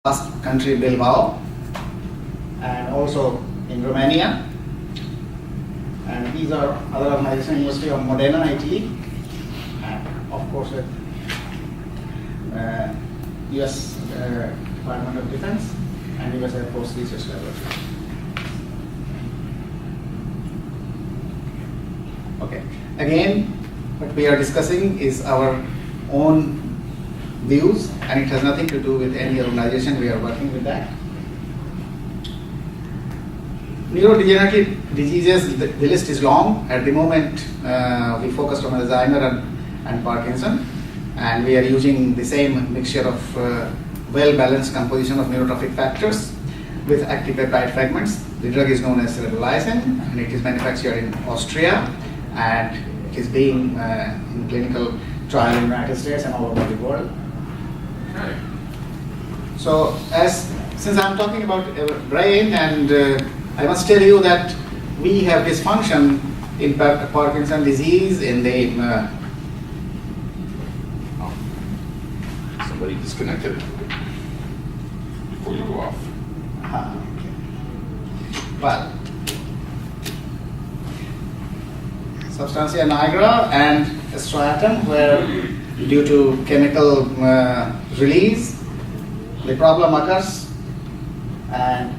last country Bilbao, and also in Romania. And these are other organizations, University of Modena, Italy, and of course US Department of Defense and US Air Force Research Laboratory. Okay, again, what we are discussing is our own views, and it has nothing to do with any organization. We are working with that. Neurodegenerative diseases, the list is long. At the moment, we focused on Alzheimer and Parkinson, and we are using the same mixture of well-balanced composition of neurotrophic factors with active peptide fragments. The drug is known as Cerebrolizin, and it is manufactured in Austria, and it is being in clinical trial in the United States and all over the world. Okay. So, since I'm talking about brain, and I must tell you that we have dysfunction in Parkinson disease in the. Somebody disconnected it before you go off. Okay. Well, substantia nigra and striatum, where due to chemical release, the problem occurs, and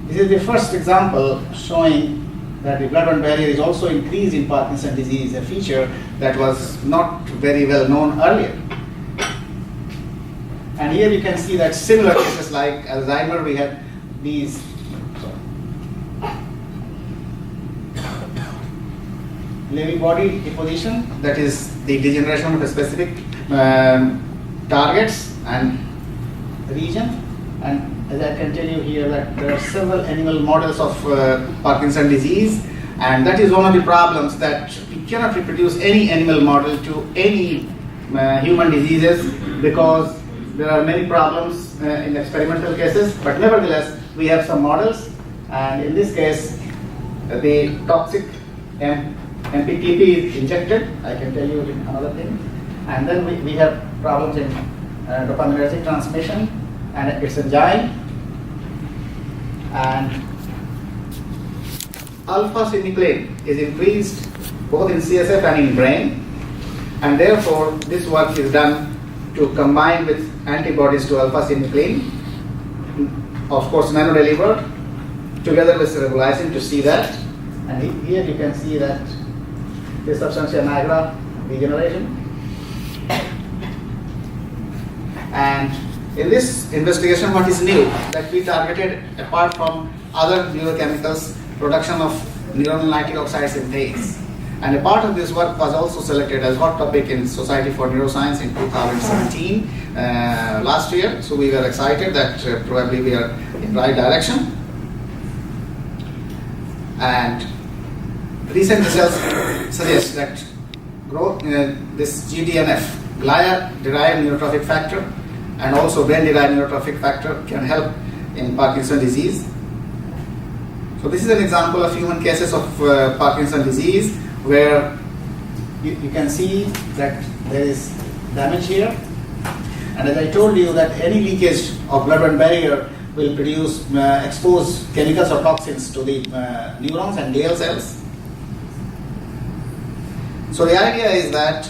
this is the first example showing that the blood-brain barrier is also increased in Parkinson's disease, a feature that was not very well known earlier. And here you can see that similar cases like Alzheimer, we have these. Lewy body deposition, that is the degeneration of a specific targets and region. And as I can tell you here, that there are several animal models of Parkinson's disease, and that is one of the problems, that we cannot reproduce any animal model to any human diseases, because there are many problems in experimental cases. But nevertheless, we have some models, and in this case, the toxic MPTP is injected. I can tell you another thing. And then we have problems in dopaminergic transmission, and it's a giant. And alpha-synuclein is increased both in CSF and in brain, and therefore this work is done to combine with antibodies to alpha-synuclein, of course nano-delivered, together with cerebrolizin to see that. And here you can see that this substantia nigra degeneration. And in this investigation, what is new? That we targeted, apart from other neurochemicals, production of neuronal nitric oxide synthase. And a part of this work was also selected as hot topic in Society for Neuroscience in 2017, last year. So we were excited that probably we are in the right direction. And recent results suggest that this GDNF, glia-derived neurotrophic factor, and also brain-derived neurotrophic factor can help in Parkinson's disease. So this is an example of human cases of Parkinson's disease, where you can see that there is damage here. And as I told you, that any leakage of blood-brain barrier will produce expose chemicals or toxins to the neurons and glial cells. So the idea is that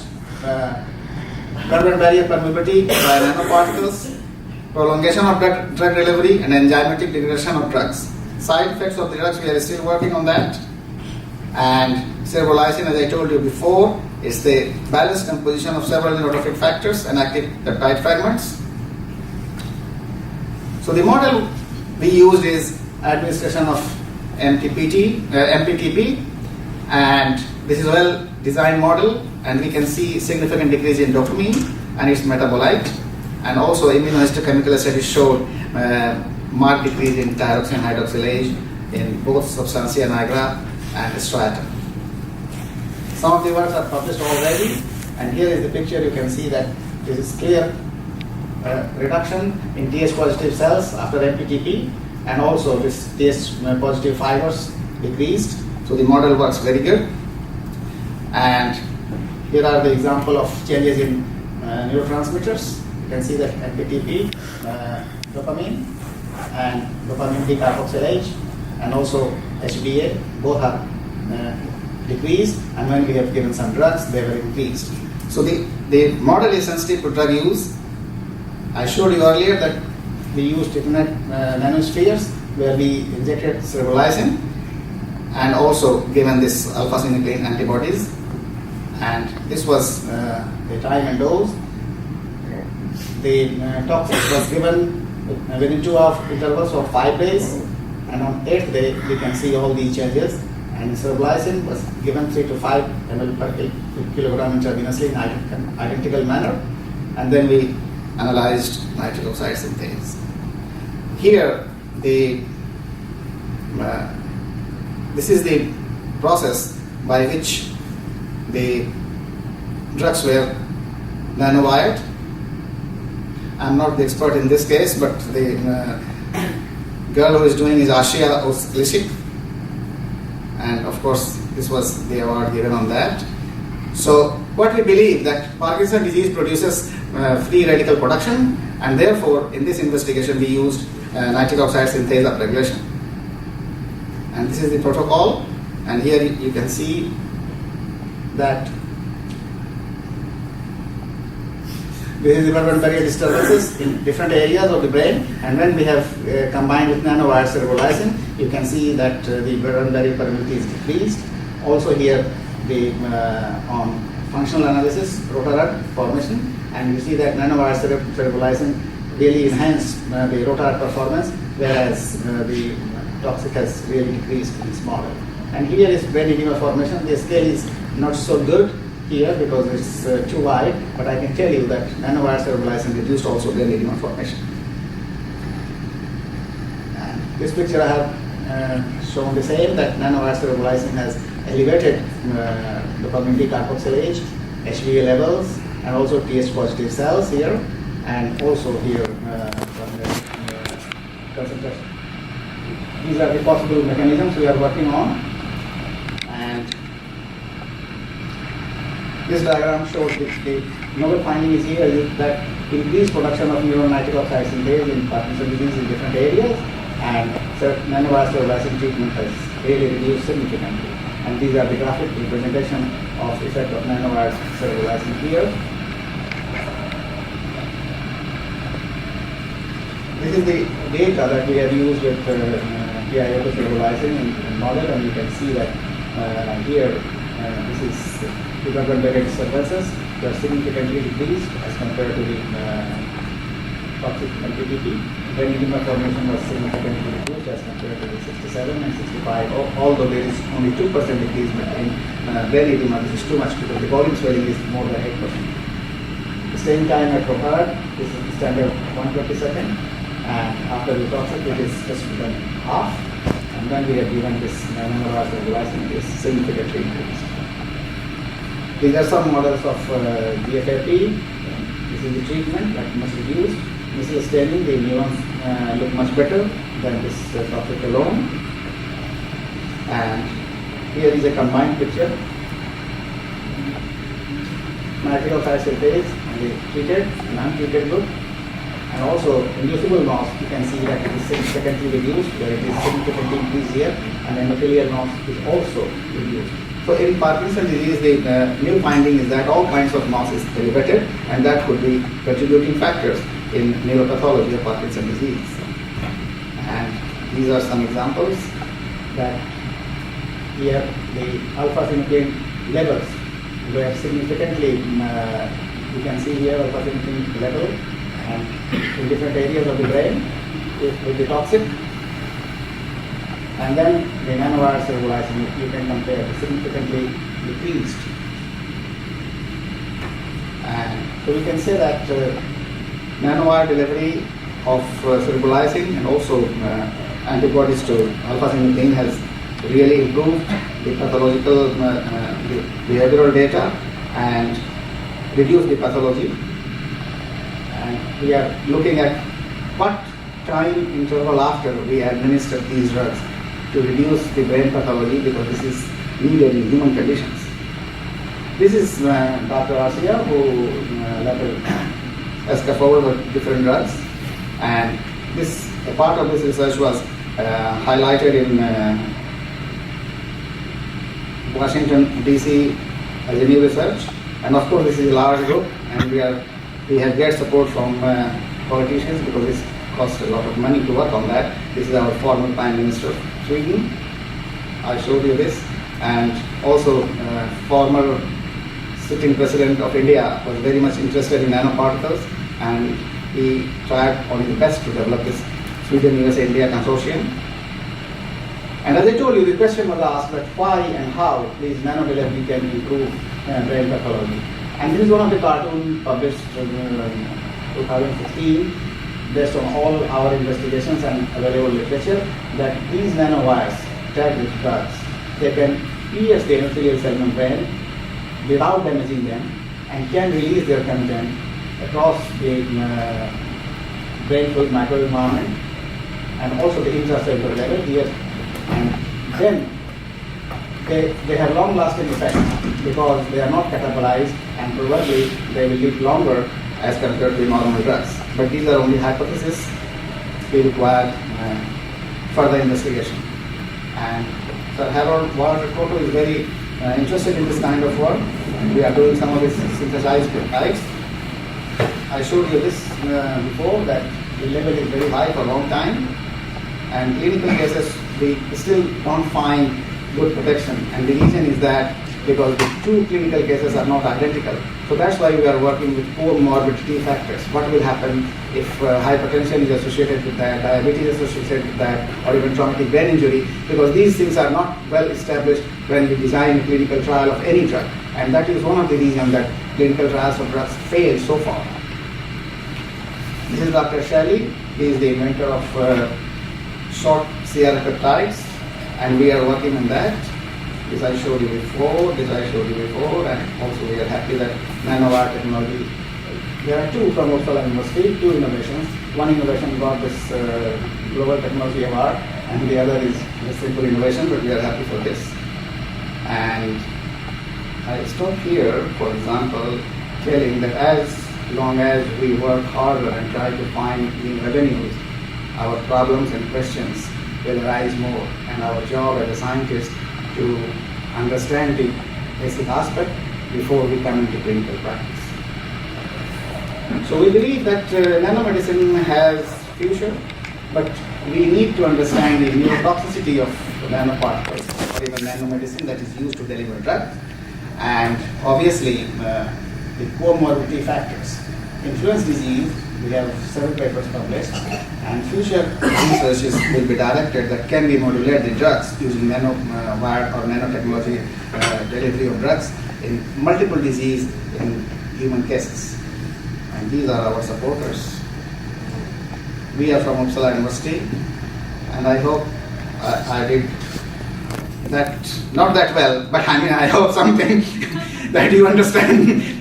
blood-brain barrier permeability by nanoparticles, prolongation of drug delivery, and enzymatic degradation of drugs. Side effects of the drugs, we are still working on that. And cerebrolizin, as I told you before, is the balanced composition of several neurotrophic factors and active peptide fragments. So the model we used is administration of MPTP, and this is a well-designed model, and we can see significant decrease in dopamine and its metabolite, and also immunohistochemical studies showed marked decrease in thyroxine hydroxylase in both substantia nigra and striatum. Some of the works are published already, and here is the picture. You can see that this is clear reduction in TH positive cells after MPTP, and also this TH positive fibers decreased. So the model works very good. And here are the example of changes in neurotransmitters. You can see that MPTP dopamine and dopamine decarboxylase and also HBA, both are decreased, and when we have given some drugs, they were increased. So the model is sensitive to drug use. I showed you earlier that we used different nanospheres where we injected cerebrolizin and also given this alpha-synuclein antibodies, and this was the time and dose. The toxic was given within 2 hour intervals of 5 days, and on 8th day we can see all these changes. And cerebrolizin was given 3 to 5 ml per kilogram intravenously in identical manner, and then we analyzed nitric oxide synthase. Here, this is the process by which the drugs were nanowired. I'm not the expert in this case, but the girl who is doing is Ashia Oslishik, and of course this was the award given on that. So what we believe that Parkinson's disease produces free radical production, and therefore in this investigation we used nitric oxide synthase upregulation. And this is the protocol, and here you can see that this is the blood-brain barrier disturbances in different areas of the brain, and when we have combined with nanowired cerebrolizin, you can see that the blood-brain barrier permeability is decreased. Also here, the on functional analysis, rotor formation, and you see that nanowired cerebrolizin really enhanced the rotor performance, whereas the toxic has really decreased in this model. And here is brain edema formation. The scale is not so good here because it's too wide, but I can tell you that nanowired cerebrolizin reduced also brain edema formation. And this picture I have shown the same, that nanowired cerebrolizin has elevated dopamine decarboxylase, HBA levels, and also TH positive cells here, and also here concentration. These are the possible mechanisms we are working on, and this diagram shows the novel finding is here is that increased production of neuron nitric oxide synthase in Parkinson's disease in different areas, and nanowired cerebrolizin treatment has really reduced significantly. And these are the graphic representation of effect of nanowired cerebrolizin here. This is the data that we have used with PIO cerebrolizin in model, and you can see that here this is the blood-brain barrier disturbances. They are significantly decreased as compared to the toxic MPTP. Brain edema formation was significantly reduced as compared to the 67 and 65, although there is only 2% decrease in brain edema. This is too much because the volume swelling is more than 8%. The same time at Rohard, this is the standard 1/22nd, and after the toxic it is just done half, and then we have given this nanowired cerebrolizin, it is significantly increased. These are some models of GFAP. This is the treatment that must reduce. This is staining. The neurons look much better than this toxic alone. And here is a combined picture. Nitric oxide synthase and the treated and untreated group. And also inducible loss, you can see that it is significantly reduced, where it is significantly increased here, and endothelial loss is also reduced. So in Parkinson's disease, the new finding is that all kinds of loss is elevated, and that could be contributing factors in neuropathology of Parkinson's disease. And these are some examples that here the alpha-synuclein levels were significantly, you can see here alpha-synuclein level, and in different areas of the brain with the toxic. And then the nanowired cerebrolizin, you can compare, significantly decreased. And so we can say that nanowire delivery of cerebrolizin and also antibodies to alpha-synuclein has really improved the pathological the behavioral data and reduced the pathology. And we are looking at what time interval after we administer these drugs to reduce the brain pathology, because this is needed in human conditions. This is Dr. Asia, who level escaffold with different drugs, and a part of this research was highlighted in Washington, D.C. as a new research. And of course, this is a large group, and we have great support from politicians because this costs a lot of money to work on that. This is our former Prime Minister of Sweden. I showed you this. And also, former sitting President of India was very much interested in nanoparticles, and he tried on his best to develop this Sweden-US-India consortium. And as I told you, the question was asked that why and how these nanodelivery can improve brain pathology. And this is one of the cartoons published in 2015, based on all our investigations and available literature, that these nanowires tagged with drugs, they can pierce the endothelial cell membrane without damaging them and can release their content across the brain fluid microenvironment and also the intracellular level here. And then they have long-lasting effects because they are not catabolized and probably they will live longer as compared to normal drugs. But these are only hypotheses. We require further investigation. And Sir Harold Walter-Koto is very interested in this kind of work. We are doing some of his synthesized peptides. I showed you this before, that the level is very high for a long time. And clinical cases, we still don't find good protection. And the reason is that because the two clinical cases are not identical. So that's why we are working with comorbidity factors. What will happen if hypertension is associated with that, diabetes is associated with that, or even traumatic brain injury, because these things are not well established when we design a clinical trial of any drug. And that is one of the reasons that clinical trials of drugs fail so far. This is Dr. Shelley. He is the inventor of short CR peptides, and we are working on that. This I showed you before, and also we are happy that nanowire technology. There are two from Uppsala University, two innovations. One innovation got this Global Technology Award, and the other is a simple innovation, but we are happy for this. And I stop here, for example, telling that as long as we work harder and try to find new revenues, our problems and questions will arise more, and our job as a scientist to understand the basic aspect before we come into clinical practice. So we believe that nanomedicine has future, but we need to understand the neurotoxicity of nanoparticles, or even nanomedicine that is used to deliver drugs, and obviously the comorbidity factors. Influence disease, we have several papers published, and future researches will be directed that can we modulate the drugs using nanowire or nanotechnology delivery of drugs in multiple disease in human cases. And these are our supporters. We are from Uppsala University, and I hope I did that, not that well, but I mean I hope something that you understand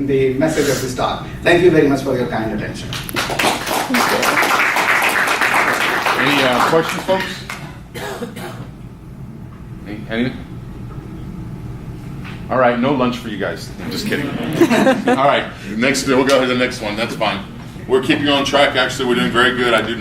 the message of this talk. Thank you very much for your kind attention. Any questions, folks? Anything? All right, no lunch for you guys. I'm just kidding. All right, next we'll go to the next one. That's fine. We're keeping you on track. Actually, we're doing very good. I do know.